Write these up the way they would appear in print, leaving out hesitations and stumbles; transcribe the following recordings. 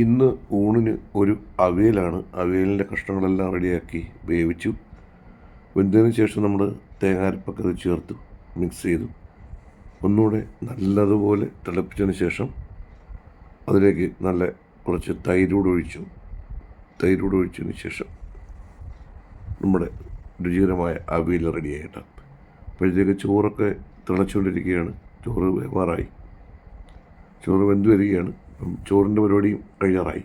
ഇന്ന് ഊണിന് ഒരു അവിയലാണ്. അവിയലിൻ്റെ കഷ്ണങ്ങളെല്ലാം റെഡിയാക്കി വേവിച്ചു. വെന്തതിന് ശേഷം നമ്മൾ തേങ്ങാരപ്പൊക്കെ അത് ചേർത്ത് മിക്സ് ചെയ്തു. ഒന്നുകൂടെ നല്ലതുപോലെ തിളപ്പിച്ചതിന് ശേഷം അതിലേക്ക് നല്ല കുറച്ച് തൈരൂടെ ഒഴിച്ചതിന് ശേഷം നമ്മുടെ രുചികരമായ അവിയൽ റെഡിയായിട്ടാണ്. അപ്പോഴത്തേക്ക് ചോറൊക്കെ തിളച്ചുകൊണ്ടിരിക്കുകയാണ്. ചോറ് വേവാറായി, ചോറ് വെന്ത് വരികയാണ്. ചോറിൻ്റെ പരിപാടിയും കഴിയാറായി.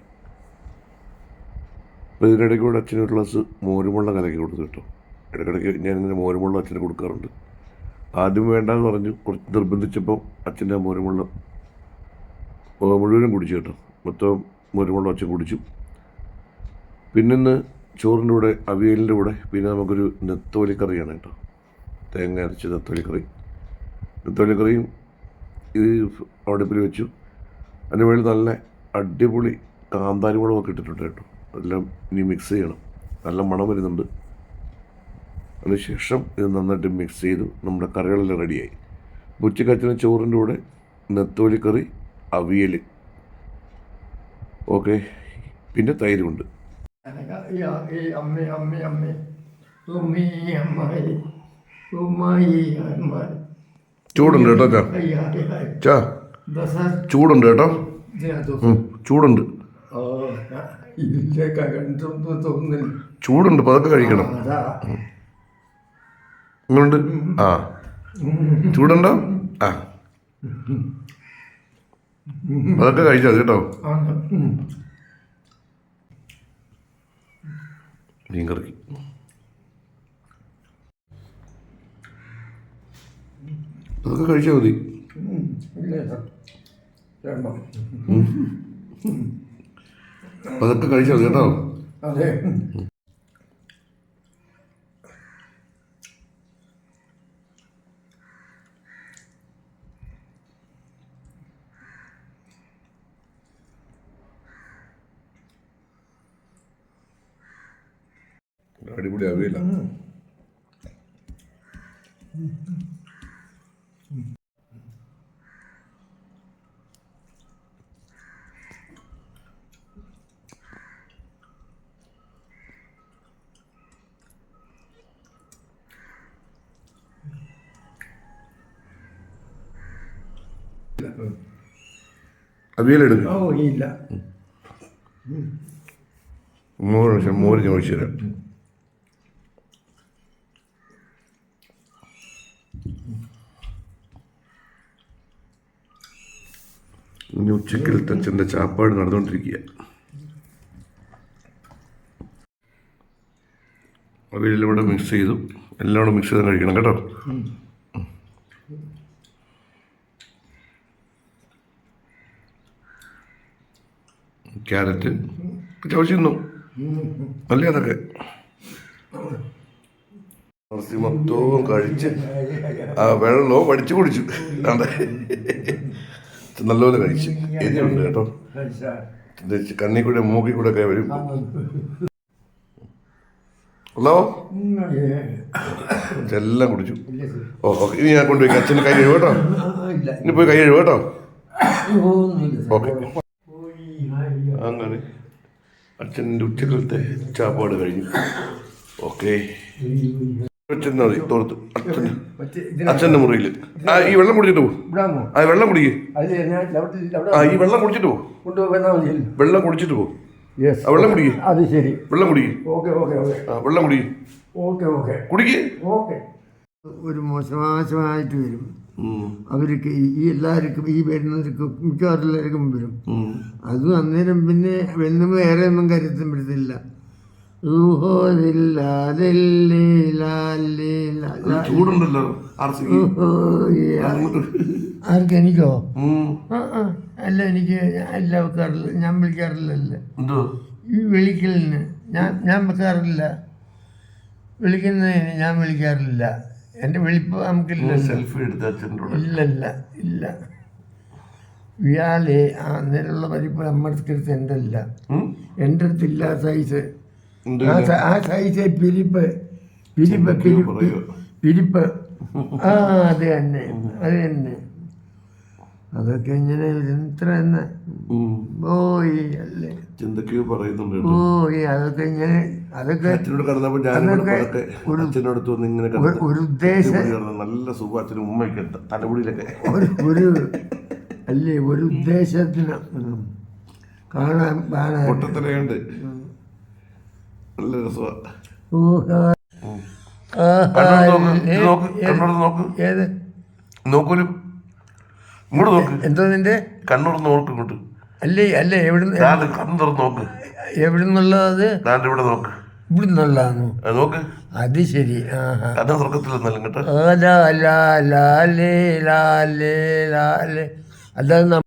അപ്പോൾ ഇതിനിടയ്ക്ക് കൂടെ അച്ഛനൊരു ഗ്ലാസ് മോരുമുള്ള കലക്കി കൊടുത്തു കേട്ടോ. ഇടയ്ക്കിടയ്ക്ക് ഞാനിങ്ങനെ മോരുമുള്ള അച്ഛന് കൊടുക്കാറുണ്ട്. ആദ്യം വേണ്ടാന്ന് പറഞ്ഞു, കുറച്ച് നിർബന്ധിച്ചപ്പോൾ അച്ഛൻ്റെ ആ മോരുമുള്ള മുഴുവനും കുടിച്ചു കേട്ടോ. മൊത്തം മോരുമുള്ള അച്ഛൻ കുടിച്ചു. പിന്നിന്ന് ചോറിൻ്റെ കൂടെ അവിയലിൻ്റെ കൂടെ പിന്നെ നമുക്കൊരു നെത്തോലിക്കറിയാണ് കേട്ടോ. തേങ്ങ അരച്ച നെത്തോലിക്കറിയും ഇത് അടുപ്പിൽ വെച്ചു. അതിന് വേണ്ടി നല്ല അടിപൊളി കാന്താരി മുളകൊക്കെ ഇട്ടിട്ടുണ്ട് കേട്ടോ. അതെല്ലാം ഇനി മിക്സ് ചെയ്യണം. നല്ല മണം വരുന്നുണ്ട്. അതിനുശേഷം ഇത് നന്നായിട്ട് മിക്സ് ചെയ്തു. നമ്മുടെ കറികളെല്ലാം റെഡിയായി. ഉച്ചക്കച്ഛന് ചോറിൻ്റെ കൂടെ നെത്തോലിക്കറി, അവിയൽ, ഓക്കെ, പിന്നെ തൈരുണ്ട്. ചൂടുണ്ട് കേട്ടോ ചാ, ചൂടുണ്ട് കേട്ടോ, ചൂടുണ്ട്, ചൂടുണ്ട്, പതൊക്കെ കഴിക്കണം. ഇങ്ങോട്ട് ആ ചൂടുണ്ടോ? ആ അതൊക്കെ കഴിച്ചാൽ മതി കേട്ടോ. മീൻകറി അതൊക്കെ കഴിച്ചാൽ മതി. അതൊക്കെ കഴിച്ചാൽ മതി കേട്ടോ. അടിപൊളി അവിയല. അവിയലെടുക്കും. മോര് ഞാൻ ഒഴിച്ചു തരാം. ഇനി ഉച്ചക്കലത്തെ അച്ഛൻ്റെ ചാപ്പാട് നടന്നുകൊണ്ടിരിക്കുക. അവിയലെല്ലാം കൂടെ മിക്സ് ചെയ്തു. എല്ലാം കൂടെ മിക്സ് ചെയ്ത് കഴിക്കണം കേട്ടോ. ക്യാരറ്റ് ചവച്ചിരുന്നു, നല്ല അതൊക്കെ മൊത്തവും കഴിച്ച് ആ വെള്ളവും വടിച്ചു കുടിച്ചു. അതെ, നല്ലപോലെ കഴിച്ചു. എരിയുണ്ട് കേട്ടോ. കണ്ണി കൂടെ മൂക്കി കൂടെ ഒക്കെ വരും. ഹലോ, എല്ലാം കുടിച്ചു. ഓക്കെ, ഇനി ഞാൻ കൊണ്ടുപോയി അച്ഛന് കൈ കഴിവ് കേട്ടോ. ഇനി പോയി കൈ കഴിവ് കേട്ടോ. ഓക്കെ, അങ്ങനെ അച്ഛൻ്റെ ഉച്ചക്കലത്തെ ചാപ്പാട് കഴിഞ്ഞു. ഓക്കെ, വെച്ചെന്നാ മതി തോർത്ത് അച്ഛൻ്റെ മുറിയിൽ. ആ ഈ വെള്ളം കുടിച്ചിട്ട് പോകും. ആ വെള്ളം കുടിക്ക്. ആ ഈ വെള്ളം കുടിച്ചിട്ട് പോകും. വെള്ളം കുടിച്ചിട്ട് പോകും. ആ വെള്ളം കുടിക്ക്. അത് ശരി, വെള്ളം കുടിക്ക്. ആ വെള്ളം കുടിക്ക്. കുടിക്ക്. ഒരു മോശമായിട്ട് വരും അവർക്ക്. ഈ എല്ലാവർക്കും ഈ വരുന്നവർക്ക് മിക്കവാറും എല്ലാവർക്കും വരും. അതും അന്നേരം പിന്നെ വെന്നും വേറെ ഒന്നും കരുത്തും പറ്റത്തില്ല. ചൂടുണ്ടല്ലോ ആർക്ക്? എനിക്കോ? അല്ല, എനിക്ക് അല്ല വെക്കാറില്ല. ഞാൻ വിളിക്കാറില്ലല്ലേ ഈ വിളിക്കലിന്. ഞാൻ വെക്കാറില്ല. വിളിക്കുന്നതിന് ഞാൻ വിളിക്കാറില്ല. എൻ്റെ വിളിപ്പ് നമുക്കില്ല. ഇല്ല. ഇയാളെ അന്നേരമുള്ള പരിപ്പ് നമ്മുടെ അടുത്ത് എൻ്റെ അല്ല, എൻ്റെ അടുത്തില്ല. സൈസ് ആ സൈസ് പിരിപ്പ്. ആ അത് തന്നെ. അതൊക്കെ ഇങ്ങനെ ഇത്ര തന്നെ പോയി അല്ലേ, എന്തൊക്കെയോ പറയുന്നുണ്ട് കേട്ടോ. പോയി അതൊക്കെ ഇങ്ങനെ, അതൊക്കെ അച്ഛനോട് കിടന്നപ്പോൾ ഞാനിവിടെ അച്ഛനോടത്ത് വന്ന് ഇങ്ങനെ ഒരു ഉദ്ദേശം, നല്ല സുഖം. അച്ഛനും ഉമ്മയൊക്കെ തലമുടിയിലൊക്കെ ഒരു അല്ലേ ഒരു ഉദ്ദേശത്തിന് കാണാൻ പൊട്ടത്തലയുണ്ട്. നല്ല രസമാണ്. ഏത് നോക്കൂലു ഇങ്ങോട്ട് നോക്ക്. എന്തോ നിന്റെ കണ്ണൂർ നോക്ക് ഇങ്ങോട്ട്. അല്ലേ അല്ലേ എവിടുന്ന് കണ്ണു തുറന്ന് നോക്ക്. എവിടുന്നുള്ളത്? ഇവിടെ നോക്ക്. ഇവിടുന്നുള്ളതാണോ? നോക്ക്. അത് ശരി. കഥ സ്വർഗത്തിലൊന്നല്ല കേട്ടോ. അതാ